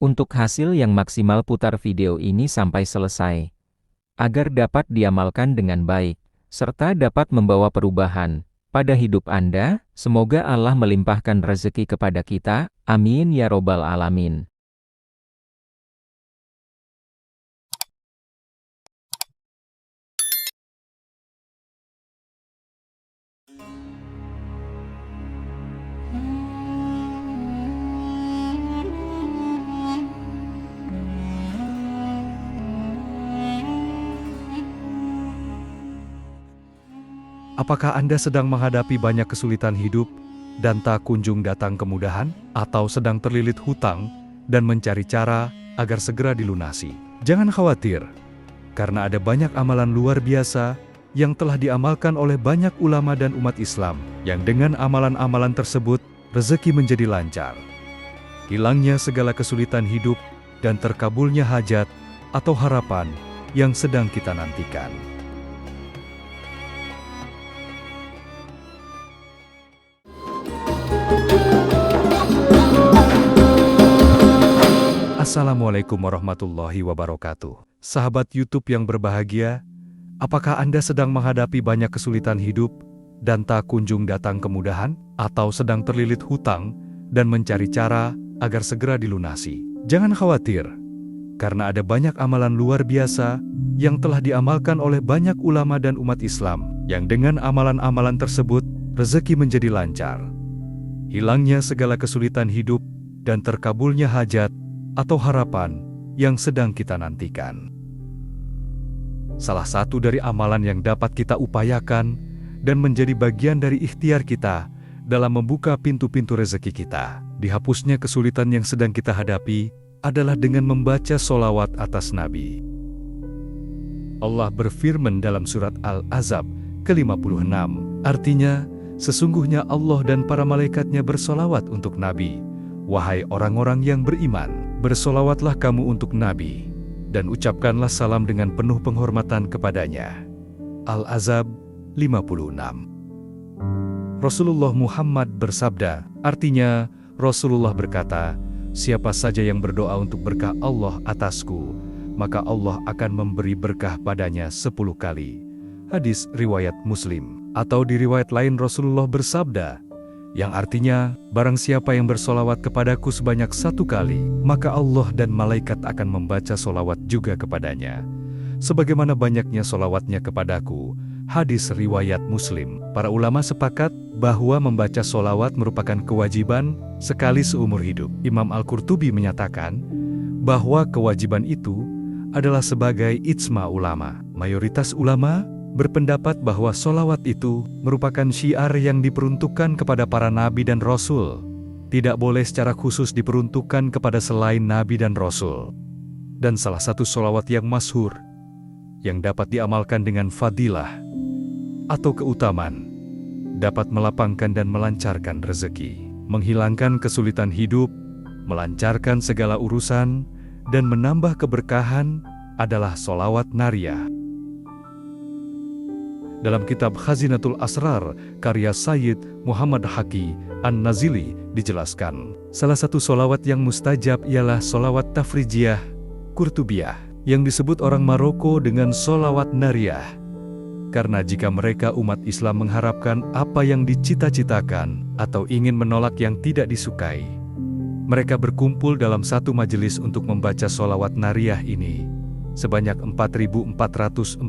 Untuk hasil yang maksimal, putar video ini sampai selesai, agar dapat diamalkan dengan baik, serta dapat membawa perubahan pada hidup Anda. Semoga Allah melimpahkan rezeki kepada kita, amin ya robbal alamin. Apakah Anda sedang menghadapi banyak kesulitan hidup dan tak kunjung datang kemudahan? Atau sedang terlilit hutang dan mencari cara agar segera dilunasi? Jangan khawatir, karena ada banyak amalan luar biasa yang telah diamalkan oleh banyak ulama dan umat Islam, yang dengan amalan-amalan tersebut, rezeki menjadi lancar. Hilangnya segala kesulitan hidup dan terkabulnya hajat atau harapan yang sedang kita nantikan. Assalamualaikum warahmatullahi wabarakatuh. Sahabat YouTube yang berbahagia, apakah Anda sedang menghadapi banyak kesulitan hidup dan tak kunjung datang kemudahan? Atau sedang terlilit hutang dan mencari cara agar segera dilunasi? Jangan khawatir, karena ada banyak amalan luar biasa yang telah diamalkan oleh banyak ulama dan umat Islam, yang dengan amalan-amalan tersebut, rezeki menjadi lancar. Hilangnya segala kesulitan hidup dan terkabulnya hajat atau harapan yang sedang kita nantikan. Salah satu dari amalan yang dapat kita upayakan dan menjadi bagian dari ikhtiar kita dalam membuka pintu-pintu rezeki kita, dihapusnya kesulitan yang sedang kita hadapi, adalah dengan membaca sholawat atas Nabi. Allah berfirman dalam surat Al-Ahzab ke-56, artinya, sesungguhnya Allah dan para malaikatnya bersolawat untuk Nabi. Wahai orang-orang yang beriman, bersolawatlah kamu untuk Nabi, dan ucapkanlah salam dengan penuh penghormatan kepadanya. Al-Ahzab 56. Rasulullah Muhammad bersabda, artinya, Rasulullah berkata, siapa saja yang berdoa untuk berkah Allah atasku, maka Allah akan memberi berkah padanya 10 kali. Hadis riwayat Muslim. Atau di riwayat lain Rasulullah bersabda, yang artinya, barang siapa yang bersolawat kepadaku sebanyak 1 kali, maka Allah dan malaikat akan membaca solawat juga kepadanya, sebagaimana banyaknya solawatnya kepadaku. Hadis riwayat Muslim. Para ulama sepakat bahwa membaca solawat merupakan kewajiban sekali seumur hidup. Imam Al-Qurtubi menyatakan bahwa kewajiban itu adalah sebagai ijma ulama. Mayoritas ulama berpendapat bahwa solawat itu merupakan syiar yang diperuntukkan kepada para nabi dan rasul. Tidak boleh secara khusus diperuntukkan kepada selain nabi dan rasul. Dan salah satu solawat yang masyhur, yang dapat diamalkan dengan fadilah atau keutamaan, dapat melapangkan dan melancarkan rezeki, menghilangkan kesulitan hidup, melancarkan segala urusan, dan menambah keberkahan, adalah solawat nariyah. Dalam kitab Khazinatul Asrar, karya Sayyid Muhammad Haqi An-Nazili, dijelaskan, salah satu solawat yang mustajab ialah solawat tafrijiyah Qurtubiyah, yang disebut orang Maroko dengan solawat nariyah. Karena jika mereka umat Islam mengharapkan apa yang dicita-citakan, atau ingin menolak yang tidak disukai, mereka berkumpul dalam satu majelis untuk membaca solawat nariyah ini, sebanyak 4.444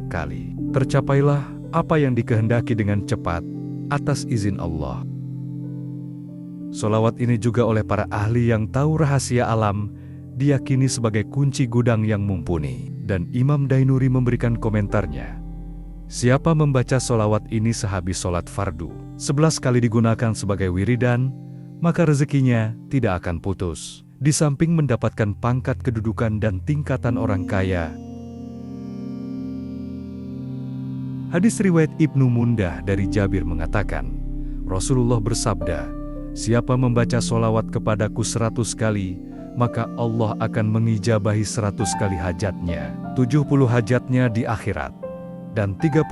kali. Tercapailah apa yang dikehendaki dengan cepat, atas izin Allah. Solawat ini juga oleh para ahli yang tahu rahasia alam, diyakini sebagai kunci gudang yang mumpuni. Dan Imam Dainuri memberikan komentarnya, siapa membaca solawat ini sehabis sholat fardu, 11 kali digunakan sebagai wiridan, maka rezekinya tidak akan putus. Di samping mendapatkan pangkat kedudukan dan tingkatan orang kaya. Hadis riwayat Ibnu Mundah dari Jabir mengatakan, Rasulullah bersabda, siapa membaca solawat kepadaku 100 kali, maka Allah akan mengijabahi 100 kali hajatnya, 70 hajatnya di akhirat, dan 30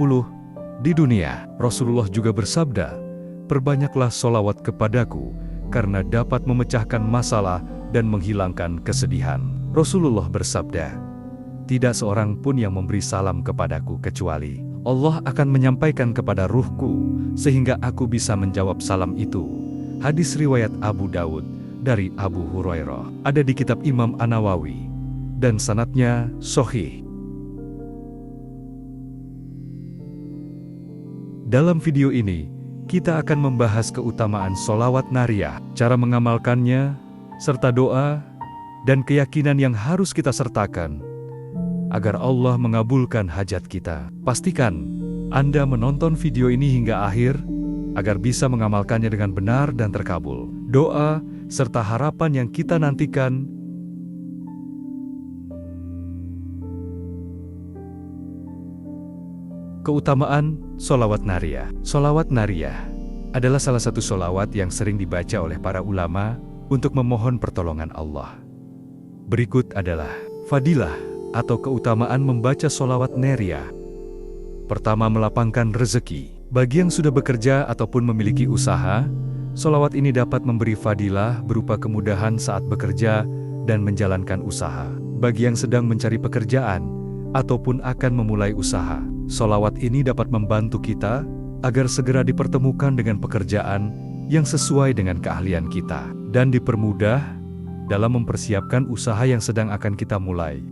di dunia. Rasulullah juga bersabda, perbanyaklah solawat kepadaku, karena dapat memecahkan masalah dan menghilangkan kesedihan. Rasulullah bersabda, "Tidak seorang pun yang memberi salam kepadaku kecuali Allah akan menyampaikan kepada ruhku sehingga aku bisa menjawab salam itu." Hadis riwayat Abu Daud dari Abu Hurairah, ada di kitab Imam An-Nawawi, dan sanadnya sahih. Dalam video ini, kita akan membahas keutamaan sholawat nariyah, cara mengamalkannya, serta doa dan keyakinan yang harus kita sertakan agar Allah mengabulkan hajat kita. Pastikan Anda menonton video ini hingga akhir agar bisa mengamalkannya dengan benar dan terkabul. Doa serta harapan yang kita nantikan. Keutamaan sholawat nariyah. Sholawat nariyah adalah salah satu sholawat yang sering dibaca oleh para ulama untuk memohon pertolongan Allah. Berikut adalah fadilah atau keutamaan membaca sholawat nariyah. Pertama, melapangkan rezeki. Bagi yang sudah bekerja ataupun memiliki usaha, sholawat ini dapat memberi fadilah berupa kemudahan saat bekerja dan menjalankan usaha. Bagi yang sedang mencari pekerjaan ataupun akan memulai usaha, sholawat ini dapat membantu kita agar segera dipertemukan dengan pekerjaan yang sesuai dengan keahlian kita dan dipermudah dalam mempersiapkan usaha yang sedang akan kita mulai.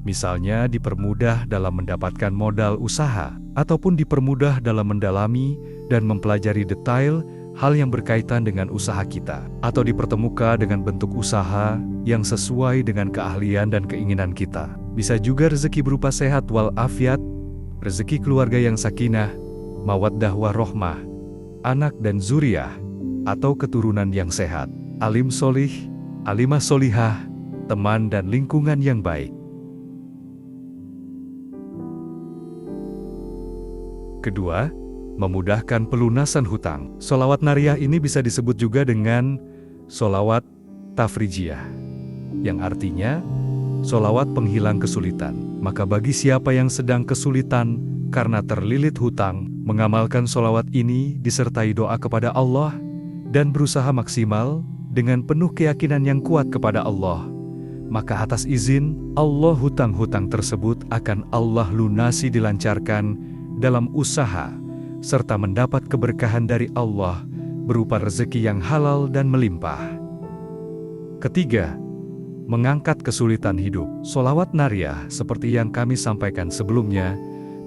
Misalnya dipermudah dalam mendapatkan modal usaha, ataupun dipermudah dalam mendalami dan mempelajari detail hal yang berkaitan dengan usaha kita, atau dipertemukan dengan bentuk usaha yang sesuai dengan keahlian dan keinginan kita. Bisa juga rezeki berupa sehat walafiat, rezeki keluarga yang sakinah, mawaddah warohmah, anak dan zuriyah, atau keturunan yang sehat, alim solih, alimah solihah, teman dan lingkungan yang baik. Kedua, memudahkan pelunasan hutang. Sholawat nariyah ini bisa disebut juga dengan sholawat tafrijiyah, yang artinya sholawat penghilang kesulitan. Maka bagi siapa yang sedang kesulitan karena terlilit hutang, mengamalkan sholawat ini disertai doa kepada Allah dan berusaha maksimal dengan penuh keyakinan yang kuat kepada Allah, maka atas izin Allah hutang-hutang tersebut akan Allah lunasi, dilancarkan dalam usaha, serta mendapat keberkahan dari Allah berupa rezeki yang halal dan melimpah. Ketiga, mengangkat kesulitan hidup. Sholawat nariyah seperti yang kami sampaikan sebelumnya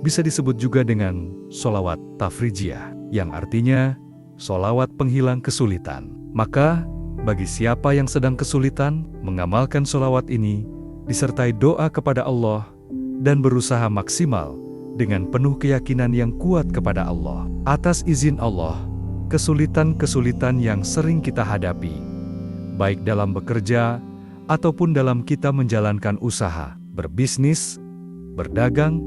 bisa disebut juga dengan sholawat tafrijiyah, yang artinya sholawat penghilang kesulitan. Maka bagi siapa yang sedang kesulitan, mengamalkan sholawat ini disertai doa kepada Allah dan berusaha maksimal dengan penuh keyakinan yang kuat kepada Allah. Atas izin Allah, kesulitan-kesulitan yang sering kita hadapi, baik dalam bekerja ataupun dalam kita menjalankan usaha, berbisnis, berdagang,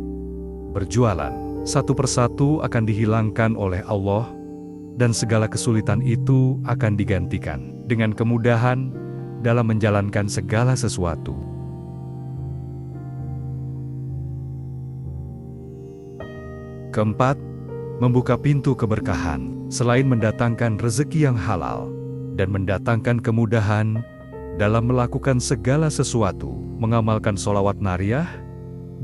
berjualan, satu persatu akan dihilangkan oleh Allah dan segala kesulitan itu akan digantikan dengan kemudahan dalam menjalankan segala sesuatu. Keempat, membuka pintu keberkahan. Selain mendatangkan rezeki yang halal dan mendatangkan kemudahan dalam melakukan segala sesuatu, mengamalkan sholawat nariyah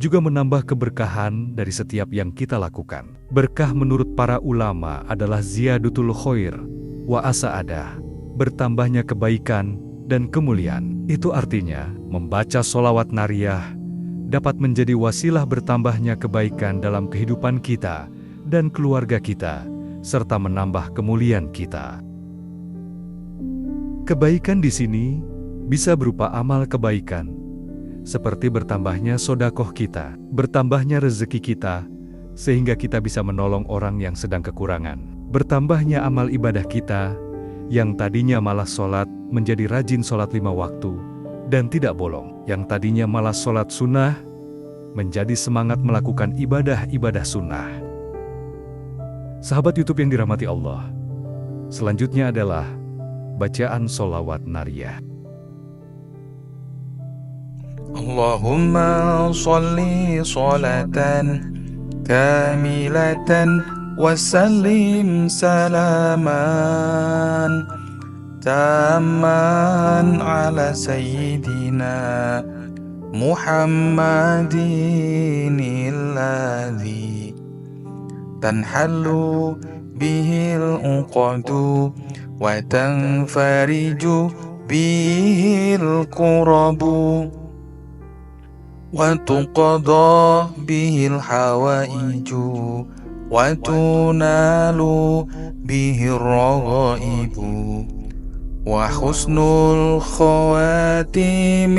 juga menambah keberkahan dari setiap yang kita lakukan. Berkah menurut para ulama adalah ziyadutul khair wa asa'adah, bertambahnya kebaikan dan kemuliaan. Itu artinya, membaca sholawat nariyah dapat menjadi wasilah bertambahnya kebaikan dalam kehidupan kita dan keluarga kita, serta menambah kemuliaan kita. Kebaikan di sini bisa berupa amal kebaikan, seperti bertambahnya sedekah kita, bertambahnya rezeki kita, sehingga kita bisa menolong orang yang sedang kekurangan. Bertambahnya amal ibadah kita, yang tadinya malas sholat menjadi rajin sholat 5 waktu, dan tidak bolong. Yang tadinya malas sholat sunnah, menjadi semangat melakukan ibadah-ibadah sunnah. Sahabat YouTube yang dirahmati Allah, selanjutnya adalah bacaan sholawat nariyah. Allahumma sholli sholatan kamilatan wa sallim salaman تاما على سيدنا محمد الذي تنحل به العقد وتنفرج به الكرب وتقضى به الحوائج وتنال به الرغائب وحسن الخواتم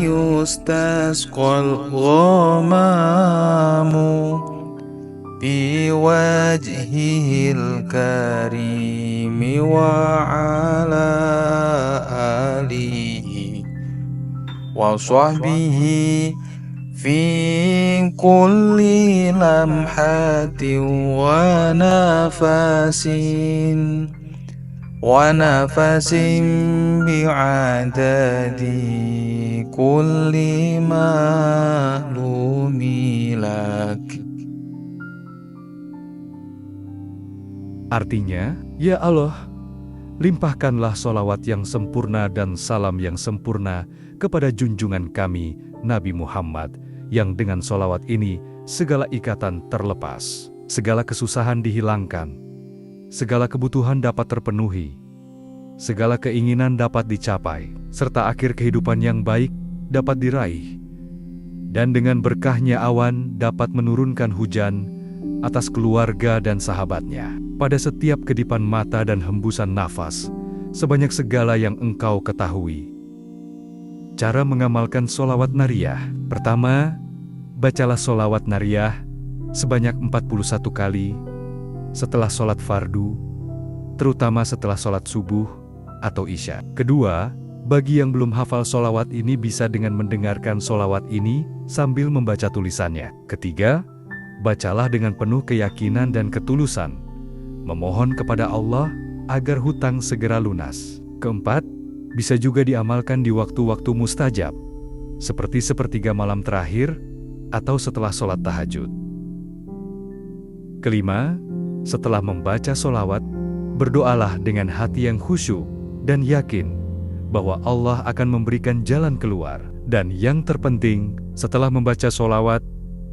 ويستسقى الغمام بوجهه الكريم وعلى آله وصحبه في كل لمحة ونفس بعدد كل معلوم لك. Artinya, ya Allah, limpahkanlah solawat yang sempurna dan salam yang sempurna kepada junjungan kami, Nabi Muhammad, yang dengan solawat ini segala ikatan terlepas, segala kesusahan dihilangkan, segala kebutuhan dapat terpenuhi, segala keinginan dapat dicapai, serta akhir kehidupan yang baik dapat diraih. Dan dengan berkahnya awan dapat menurunkan hujan atas keluarga dan sahabatnya, pada setiap kedipan mata dan hembusan nafas, sebanyak segala yang engkau ketahui. Cara mengamalkan solawat nariyah. Pertama, bacalah solawat nariyah sebanyak 41 kali setelah sholat fardu, terutama setelah sholat subuh atau isya. Kedua, bagi yang belum hafal solawat ini bisa dengan mendengarkan solawat ini sambil membaca tulisannya. Ketiga, bacalah dengan penuh keyakinan dan ketulusan, memohon kepada Allah agar hutang segera lunas. Keempat, bisa juga diamalkan di waktu-waktu mustajab, seperti sepertiga malam terakhir atau setelah sholat tahajud. Kelima, setelah membaca solawat, berdoalah dengan hati yang khusyuk dan yakin bahwa Allah akan memberikan jalan keluar. Dan yang terpenting, setelah membaca solawat,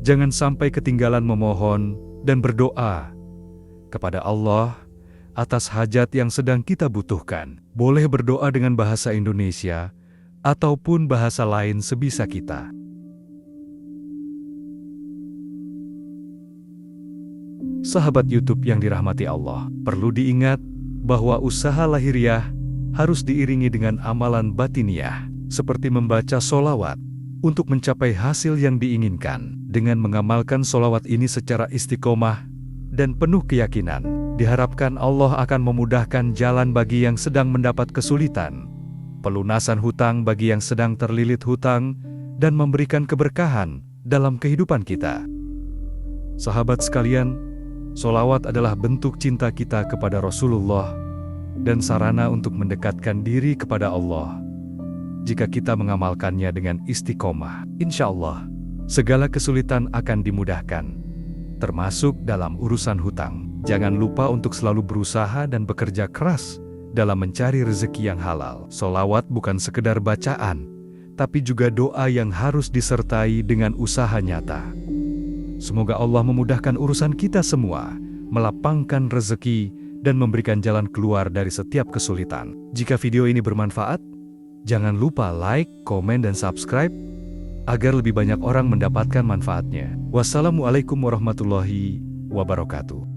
jangan sampai ketinggalan memohon dan berdoa kepada Allah atas hajat yang sedang kita butuhkan. Boleh berdoa dengan bahasa Indonesia ataupun bahasa lain sebisa kita. Sahabat YouTube yang dirahmati Allah, perlu diingat bahwa usaha lahiriah harus diiringi dengan amalan batiniah, seperti membaca solawat untuk mencapai hasil yang diinginkan. Dengan mengamalkan solawat ini secara istiqomah dan penuh keyakinan, diharapkan Allah akan memudahkan jalan bagi yang sedang mendapat kesulitan, pelunasan hutang bagi yang sedang terlilit hutang, dan memberikan keberkahan dalam kehidupan kita. Sahabat sekalian, solawat adalah bentuk cinta kita kepada Rasulullah dan sarana untuk mendekatkan diri kepada Allah. Jika kita mengamalkannya dengan istiqomah, insya Allah, segala kesulitan akan dimudahkan, termasuk dalam urusan hutang. Jangan lupa untuk selalu berusaha dan bekerja keras dalam mencari rezeki yang halal. Solawat bukan sekedar bacaan, tapi juga doa yang harus disertai dengan usaha nyata. Semoga Allah memudahkan urusan kita semua, melapangkan rezeki, dan memberikan jalan keluar dari setiap kesulitan. Jika video ini bermanfaat, jangan lupa like, komen, dan subscribe agar lebih banyak orang mendapatkan manfaatnya. Wassalamualaikum warahmatullahi wabarakatuh.